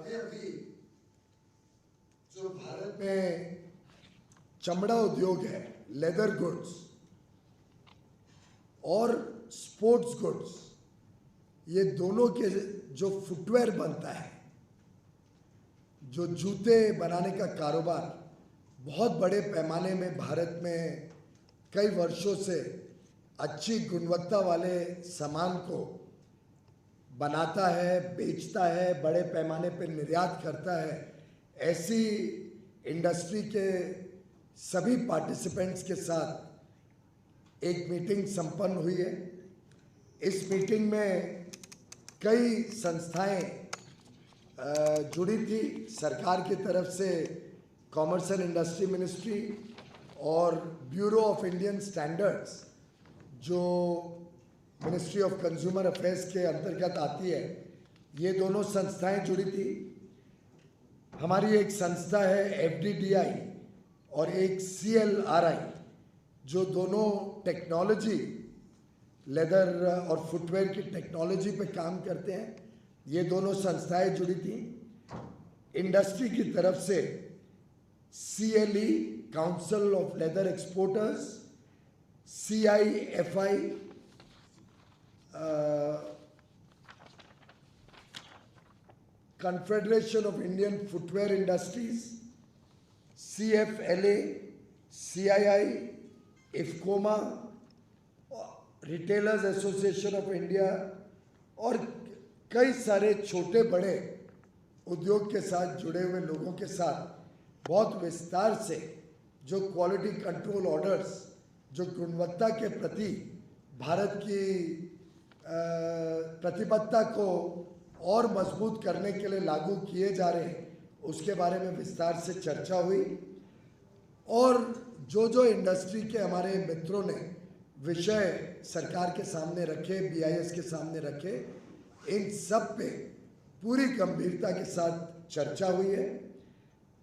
अभी अभी जो भारत में चमड़ा उद्योग है, लेदर गुड्स और स्पोर्ट्स गुड्स, ये दोनों के जो फुटवेयर बनता है, जो जूते बनाने का कारोबार बहुत बड़े पैमाने में भारत में कई वर्षों से अच्छी गुणवत्ता वाले सामान को बनाता है, बेचता है, बड़े पैमाने पर निर्यात करता है। ऐसी इंडस्ट्री के सभी पार्टिसिपेंट्स के साथ एक मीटिंग संपन्न हुई है। इस मीटिंग में कई संस्थाएं जुड़ी थी। सरकार की तरफ से कॉमर्स एंड इंडस्ट्री मिनिस्ट्री और ब्यूरो ऑफ इंडियन स्टैंडर्ड्स, जो मिनिस्ट्री ऑफ कंज्यूमर अफेयर्स के अंतर्गत आती है, ये दोनों संस्थाएं जुड़ी थी। हमारी एक संस्था है FDDI और एक CLRI, जो दोनों टेक्नोलॉजी, लेदर और फुटवेयर की टेक्नोलॉजी पे काम करते हैं। ये दोनों संस्थाएं जुड़ी थी। इंडस्ट्री की तरफ से CLE, council of leather exporters, CIFI, Confederation of Indian Footwear Industries, CFLA, CII, IFCOMA, retailers association of India और कई सारे छोटे बड़े उद्योग के साथ जुड़े हुए लोगों के साथ बहुत विस्तार से जो क्वालिटी कंट्रोल ऑर्डर्स, जो गुणवत्ता के प्रति भारत की प्रतिबद्धता को और मजबूत करने के लिए लागू किए जा रहे हैं, उसके बारे में विस्तार से चर्चा हुई। और जो इंडस्ट्री के हमारे मित्रों ने विषय सरकार के सामने रखे, BIS के सामने रखे, इन सब पे पूरी गंभीरता के साथ चर्चा हुई है।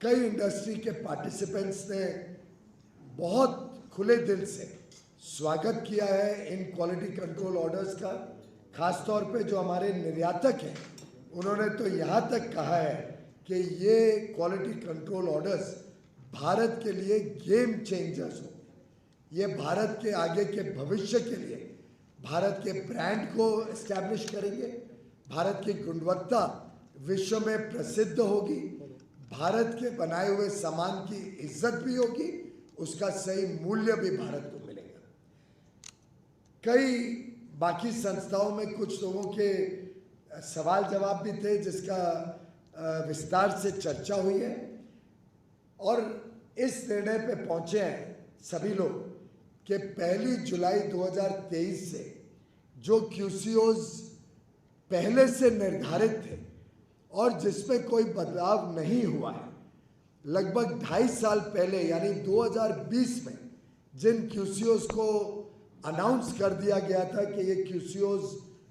कई इंडस्ट्री के पार्टिसिपेंट्स ने बहुत खुले दिल से स्वागत किया है इन क्वालिटी कंट्रोल ऑर्डर्स का। खास तौर पे जो हमारे निर्यातक हैं, उन्होंने तो यहाँ तक कहा है कि ये क्वालिटी कंट्रोल ऑर्डर्स भारत के लिए गेम चेंजर्स हो। ये भारत के आगे के भविष्य के लिए भारत के ब्रांड को एस्टैब्लिश करेंगे, भारत की गुणवत्ता विश्व में प्रसिद्ध होगी, भारत के बनाए हुए सामान की इज्जत भी होगी, उसका सही मूल्य भी भारत को मिलेगा। कई बाकी संस्थाओं में कुछ लोगों के सवाल जवाब भी थे, जिसका विस्तार से चर्चा हुई है और इस निर्णय पे पहुंचे हैं सभी लोग कि 1 जुलाई 2023 से जो QCOs पहले से निर्धारित थे और जिसमें कोई बदलाव नहीं हुआ है, लगभग 2.5 साल पहले यानी 2020 में जिन QCOs को अनाउंस कर दिया गया था कि ये QCOs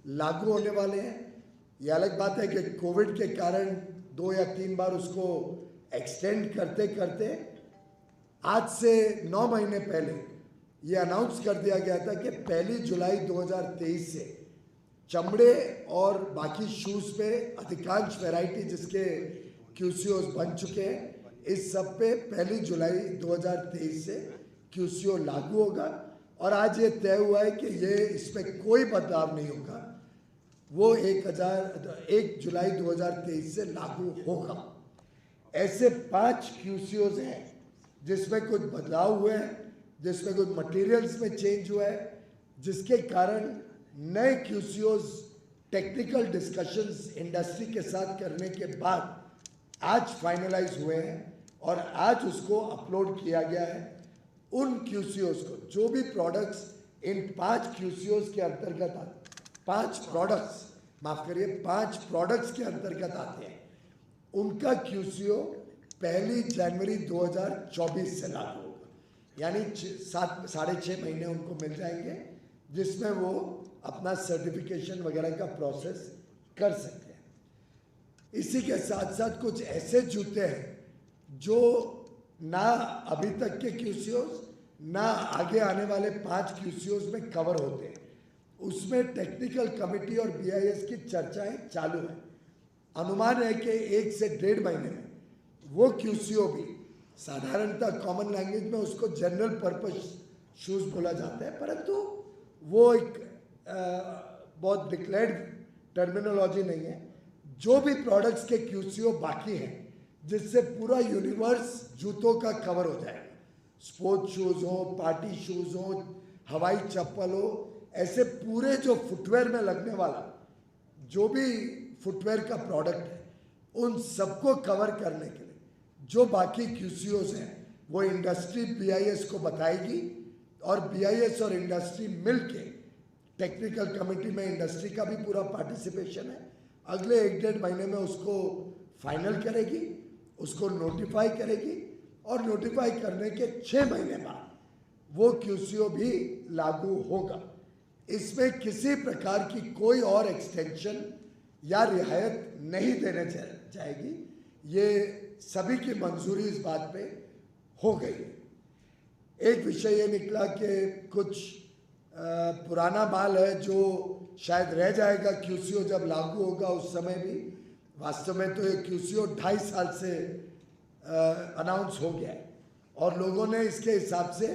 लागू होने वाले हैं। ये अलग बात है कि कोविड के कारण 2 या 3 बार उसको एक्सटेंड करते करते आज से 9 महीने पहले ये अनाउंस कर दिया गया था कि 1 जुलाई 2023 से चमड़े और बाकी शूज़ पे अधिकांश वैरायटी जिसके QCOs बन चुके हैं, इस सब पे 1 जुलाई 2023 से QCO लागू होगा। और आज ये तय हुआ है कि ये इसमें कोई बदलाव नहीं होगा, वो 1 जुलाई 2023 से लागू होगा। ऐसे 5 QCOs हैं जिसमें कुछ बदलाव हुए हैं, जिसमें कुछ मटेरियल्स में चेंज हुआ है, जिसके कारण नए QCOs टेक्निकल डिस्कशंस इंडस्ट्री के साथ करने के बाद आज फाइनलाइज हुए हैं और आज उसको अपलोड किया गया है। उन QCOs को, जो भी प्रोडक्ट्स इन 5 QCOs के अंतर्गत आते, 5 प्रोडक्ट्स के अंतर्गत आते हैं, उनका QCO 1 जनवरी 2024 से लागू होगा। यानी 7.5 महीने उनको मिल जाएंगे, जिसमें वो अपना सर्टिफिकेशन वगैरह का प्रोसेस कर सकते हैं। इसी के साथ साथ कुछ ऐसे जूते हैं जो ना अभी तक के QCOs ना आगे आने वाले 5 QCOs में कवर होते हैं। उसमें टेक्निकल कमेटी और BIS की चर्चाएं चालू हैं। अनुमान है कि 1 से 1.5 महीने में वो QCO भी, साधारणतः कॉमन लैंग्वेज में उसको जनरल पर्पस शूज़ बोला जाता है, परंतु वो एक बहुत डिक्लेयर्ड टर्मिनोलॉजी नहीं है। जो भी प्रोडक्ट्स के QCO बाकी हैं, जिससे पूरा यूनिवर्स जूतों का कवर हो जाएगा, स्पोर्ट्स शूज़ हो, पार्टी शूज़ हो, हवाई चप्पल हो, ऐसे पूरे जो फुटवेयर में लगने वाला जो भी फुटवेयर का प्रोडक्ट है, उन सबको कवर करने के लिए जो बाकी QCOs हैं वो इंडस्ट्री BIS को बताएगी, और BIS और इंडस्ट्री मिलके, टेक्निकल कमेटी में इंडस्ट्री का भी पूरा पार्टिसिपेशन है, अगले 1-1.5 महीने में उसको फाइनल करेगी, उसको नोटिफाई करेगी, और नोटिफाई करने के 6 महीने बाद वो QCO भी लागू होगा। इसमें किसी प्रकार की कोई और एक्सटेंशन या रियायत नहीं देने जाएगी। ये सभी की मंजूरी इस बात पे हो गई। एक विषय ये निकला कि कुछ पुराना माल है जो शायद रह जाएगा QCO जब लागू होगा उस समय भी। वास्तव में तो ये QCO 2.5 साल से अनाउंस हो गया है, और लोगों ने इसके हिसाब से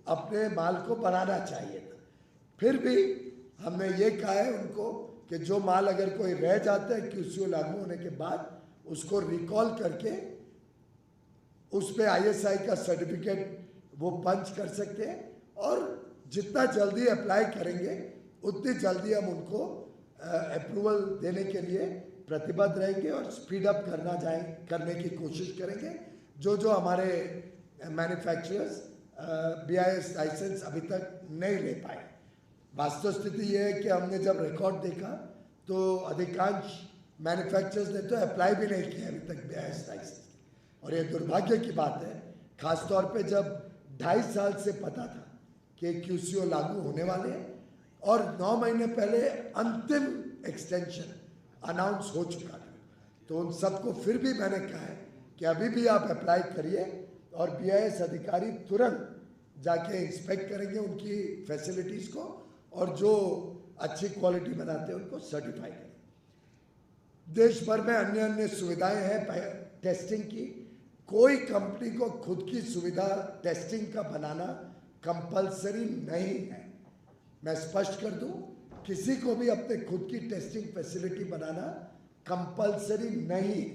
अपने माल को बनाना चाहिए था। फिर भी हमने ये कहा है उनको कि जो माल अगर कोई रह जाता है QCO लागू होने के बाद, उसको रिकॉल करके उस पर ISI का सर्टिफिकेट वो पंच कर सकते हैं, और जितना जल्दी अप्लाई करेंगे उतनी जल्दी हम उनको अप्रूवल देने के लिए प्रतिबद्ध रहेंगे और स्पीड अप करने की कोशिश करेंगे। जो हमारे मैन्युफैक्चरर्स BIS लाइसेंस अभी तक नहीं ले पाए। वास्तव स्थिति ये है कि हमने जब रिकॉर्ड देखा तो अधिकांश मैन्युफैक्चरर्स ने तो अप्लाई भी नहीं किया अभी तक BIS लाइसेंस, और ये दुर्भाग्य की बात है, खासतौर पे जब 2.5 साल से पता था कि QCO लागू होने वाले हैं, और 9 महीने पहले अंतिम एक्सटेंशन अनाउंस हो चुका था। तो उन सबको फिर भी मैंने कहा है कि अभी भी आप अप्लाई करिए, और BIS अधिकारी तुरंत जाके इंस्पेक्ट करेंगे उनकी फैसिलिटीज़ को, और जो अच्छी क्वालिटी बनाते हैं उनको सर्टिफाई करें। देश भर में अन्य अन्य सुविधाएं हैं टेस्टिंग की। कोई कंपनी को खुद की सुविधा टेस्टिंग का बनाना कंपलसरी नहीं है। मैं स्पष्ट कर दूं, किसी को भी अपने खुद की टेस्टिंग फैसिलिटी बनाना कंपलसरी नहीं है।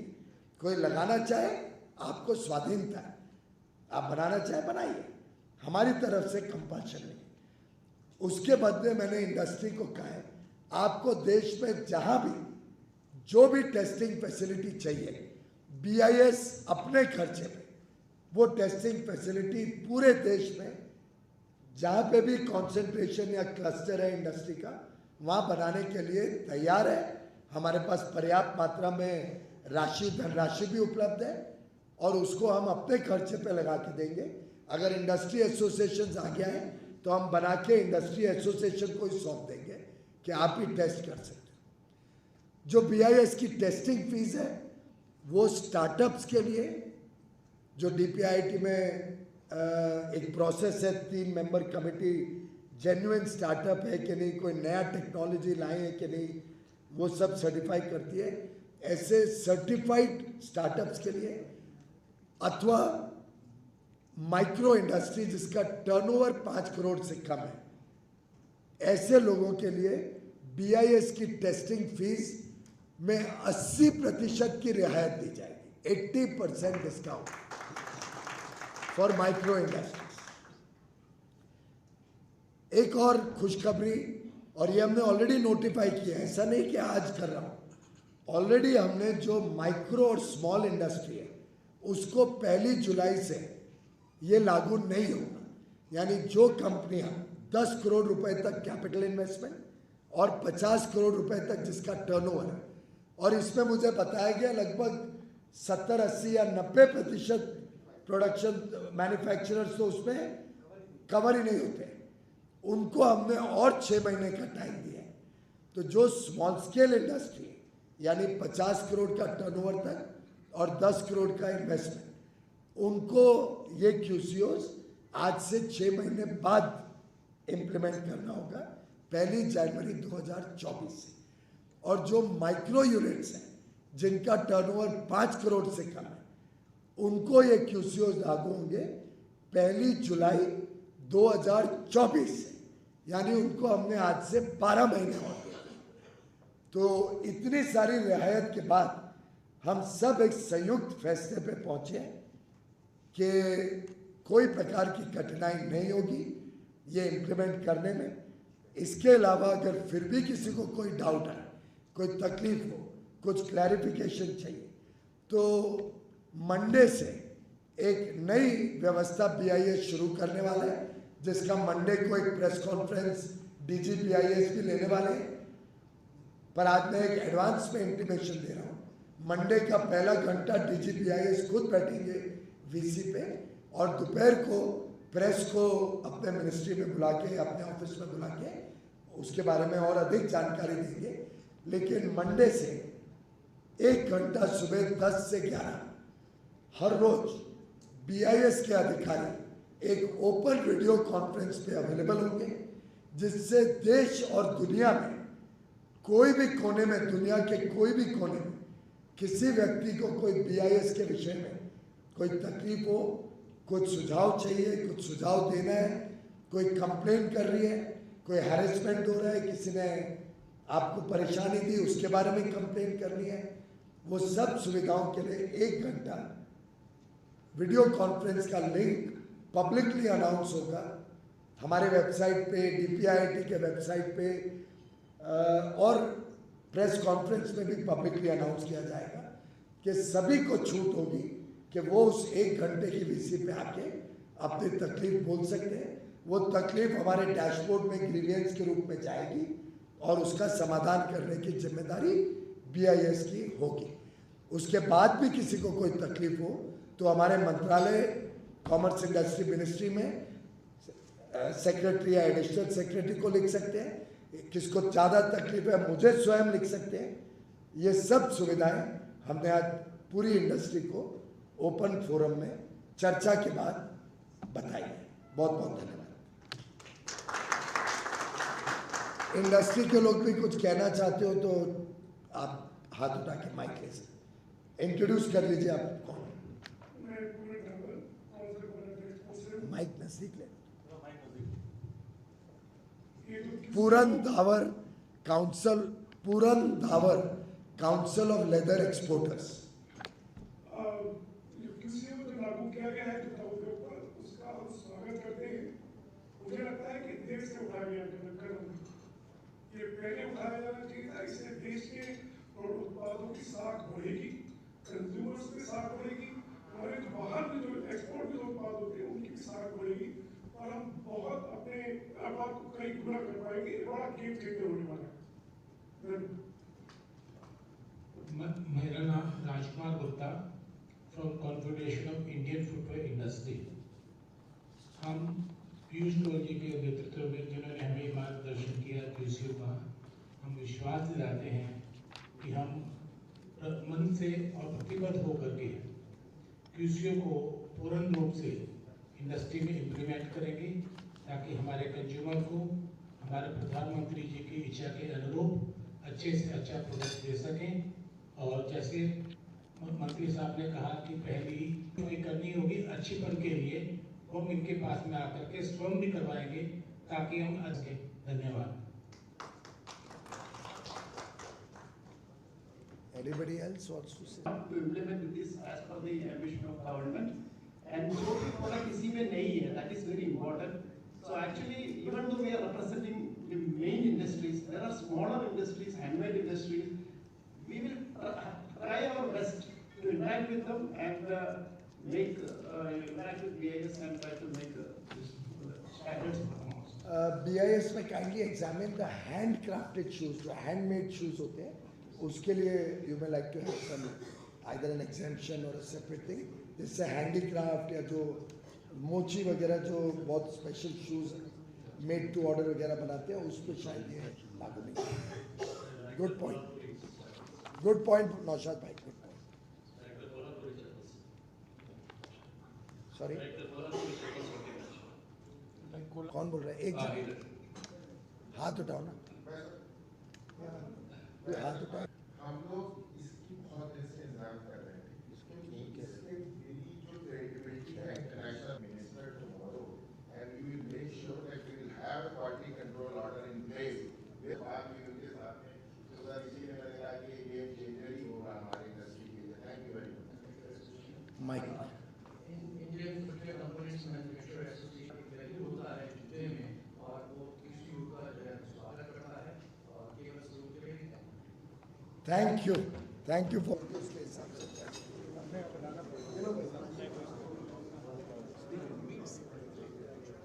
कोई लगाना चाहे, आपको स्वाधीनता है, आप बनाना चाहे बनाइए, हमारी तरफ से कंपल्शन नहीं। उसके बदले मैंने इंडस्ट्री को कहा है, आपको देश में जहां भी जो भी टेस्टिंग फैसिलिटी चाहिए, BIS अपने खर्चे पे वो टेस्टिंग फैसिलिटी पूरे देश में जहाँ पे भी कंसंट्रेशन या क्लस्टर है इंडस्ट्री का, वहाँ बनाने के लिए तैयार है। हमारे पास पर्याप्त मात्रा में धनराशि भी उपलब्ध है, और उसको हम अपने खर्चे पे लगा के देंगे। अगर इंडस्ट्री एसोसिएशन आगे आए तो हम बना के इंडस्ट्री एसोसिएशन को ही सौंप देंगे कि आप ही टेस्ट कर सकते हो। जो BIS की टेस्टिंग फीस है वो स्टार्टअप्स के लिए, जो DPIIT में एक प्रोसेस है, 3 मेंबर कमेटी, जेन्युइन स्टार्टअप है कि नहीं, कोई नया टेक्नोलॉजी लाए हैं कि नहीं, वो सब सर्टिफाई करती है। ऐसे सर्टिफाइड स्टार्टअप्स के लिए, अथवा माइक्रो इंडस्ट्री जिसका टर्नओवर 5 करोड़ से कम है, ऐसे लोगों के लिए BIS की टेस्टिंग फीस में 80% की रियायत दी जाएगी, 80% डिस्काउंट फॉर माइक्रो इंडस्ट्रीज। एक और खुशखबरी, और ये हमने ऑलरेडी नोटिफाई किया है, ऐसा नहीं कि आज कर रहा हूँ, ऑलरेडी हमने जो माइक्रो और स्मॉल इंडस्ट्री है उसको 1 जुलाई से ये लागू नहीं होगा। यानी जो कंपनियां 10 करोड़ रुपए तक कैपिटल इन्वेस्टमेंट और 50 करोड़ रुपए तक जिसका टर्नओवर है, और इसमें मुझे बताया गया लगभग 70, 80 या 90% प्रोडक्शन मैन्युफैक्चरर्स तो उसमें कवर ही नहीं होते, उनको हमने और 6 महीने का टाइम दिया है। तो जो स्मॉल स्केल इंडस्ट्री है, यानी 50 करोड़ का टर्नओवर तक और 10 करोड़ का इन्वेस्टमेंट, उनको ये QCOs आज से 6 महीने बाद इम्प्लीमेंट करना होगा, 1 जनवरी 2024 से। और जो माइक्रो यूनिट्स हैं जिनका टर्नओवर 5 करोड़ से कम है, उनको ये QCOs लागू होंगे 1 जुलाई 2024 से, यानी उनको हमने आज से 12 महीने और दिए। तो इतनी सारी रियायत के बाद हम सब एक संयुक्त फैसले पे पहुंचे कि कोई प्रकार की कठिनाई नहीं होगी ये इम्प्लीमेंट करने में। इसके अलावा अगर फिर भी किसी को कोई डाउट है, कोई तकलीफ हो, कुछ क्लैरिफिकेशन चाहिए, तो मंडे से एक नई व्यवस्था BIS शुरू करने वाला है, जिसका मंडे को एक प्रेस कॉन्फ्रेंस DG BIS भी लेने वाले हैं। पर आज मैं एक एडवांस में इंटीमेशन दे रहा हूँ, मंडे का पहला घंटा DG BIS खुद बैठेंगे VC पे, और दोपहर को प्रेस को अपने मिनिस्ट्री में बुला के, अपने ऑफिस में बुला के उसके बारे में और अधिक जानकारी देंगे। लेकिन मंडे से 1 घंटा सुबह 10 से 11 हर रोज BIS के अधिकारी एक ओपन वीडियो कॉन्फ्रेंस पे अवेलेबल होंगे, जिससे देश और दुनिया में कोई भी कोने में, दुनिया के कोई भी कोने में किसी व्यक्ति को कोई BIS के विषय में कोई तकलीफ हो, कुछ सुझाव चाहिए, कुछ सुझाव देना है, कोई कंप्लेन कर रही है, कोई हैरेसमेंट हो रहा है, किसी ने आपको परेशानी दी उसके बारे में कंप्लेन करनी है, वो सब सुविधाओं के लिए 1 घंटा वीडियो कॉन्फ्रेंस का लिंक पब्लिकली अनाउंस होगा हमारे वेबसाइट पे, DPIIT के वेबसाइट पे, और प्रेस कॉन्फ्रेंस में भी पब्लिकली अनाउंस किया जाएगा कि सभी को छूट होगी कि वो उस 1 घंटे की VC पे आके अपनी तकलीफ बोल सकते हैं। वो तकलीफ हमारे डैशबोर्ड में ग्रीवियंस के रूप में जाएगी और उसका समाधान करने की जिम्मेदारी BIS की होगी। उसके बाद भी किसी को कोई तकलीफ हो तो हमारे मंत्रालय, कॉमर्स इंडस्ट्री मिनिस्ट्री में सेक्रेटरी या एडिशनल सेक्रेटरी को लिख सकते हैं, किसको ज़्यादा तकलीफ है मुझे स्वयं लिख सकते हैं। ये सब सुविधाएं हमने आज पूरी इंडस्ट्री को ओपन फोरम में चर्चा के बाद बताई है। बहुत बहुत धन्यवाद। इंडस्ट्री के लोग भी कुछ कहना चाहते हो तो आप हाथ उठा के माइक ले सकते, इंट्रोड्यूस कर लीजिए आप कौन। माइक नजदीक ले। पूरन driver council of leather exporters. लागू किया गया है तो उसका हम स्वागत करते हैं। मुझे लगता है कि देर से उठाया गया कदम, ये पहले उठाया जाना चाहिए था। इससे देश के उत्पादों की साख बढ़ेगी, कंज्यूमर्स की साख बढ़ेगी, हमारे जो बाहर में जो एक्सपोर्ट के उत्पाद होते हैं उनकी भी साख बढ़ेगी, और हम बहुत अपने व्यापार को कई गुना कर पाएंगे। बड़ा गेम चेंजर होने वाला है। मेरा नाम Rajkumar Gupta from confederation of Indian footwear industry. हम पीयूष गोयल जी के नेतृत्व में, जिन्होंने हमें मार्गदर्शन किया QCO का, हम विश्वास दिलाते हैं कि हम मन से और प्रतिबद्ध होकर के QCO को पूर्ण रूप से इंडस्ट्री में इम्प्लीमेंट करेंगे, ताकि हमारे कंज्यूमर को हमारे प्रधानमंत्री जी की इच्छा के अनुरूप अच्छे से अच्छा प्रोडक्ट दे सकें। और जैसे मंत्री साहब ने कहा कि पहली करनी होगी अच्छीपन के लिए, हम इनके पास में आकर के स्वयं भी करवाएंगे ताकि हम आज के। धन्यवाद। Anybody else wants to say? To implement this as per the ambition of government, and जो भी product इसी में नहीं है, that is very important. So actually, even though we are representing the main industries, there are smaller industries, handmade industries. We will try our best to interact with them and interact with BIS and try to make this standards. BIS में kindly examine the handcrafted shoes, जो handmade shoes होते हैं, उसके लिए you may like to have some either an exemption or a separate thing, जिससे handicraft या जो मोची वगैरह जो बहुत special shoes made to order वगैरह बनाते हैं उस पर शायद ये लागू नहीं। गुड पॉइंट नौशाद भाई, गुड पॉइंट। सॉरी कौन बोल रहा है? एक जन हाथ उठाओ ना, हाथ उठाओ। हम लोग इसकी बहुत माइक Indian footwear components manufacturer association value होता है जुत्ते में और वो कृषि का जो है स्वागत करता है और केवल शुरू के लिए थैंक यू फॉर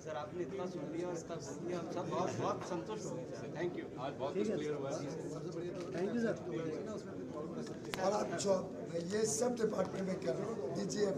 सर आपने इतना सुन लिया और इतना सुन लिया, हम सब बहुत बहुत संतुष्ट हो गए सर। Thank you. आज बहुत कुछ क्लियर हुआ। Thank you sir. और आप ये सब डिपार्टमेंट में कर रहे हैं, दीजिए।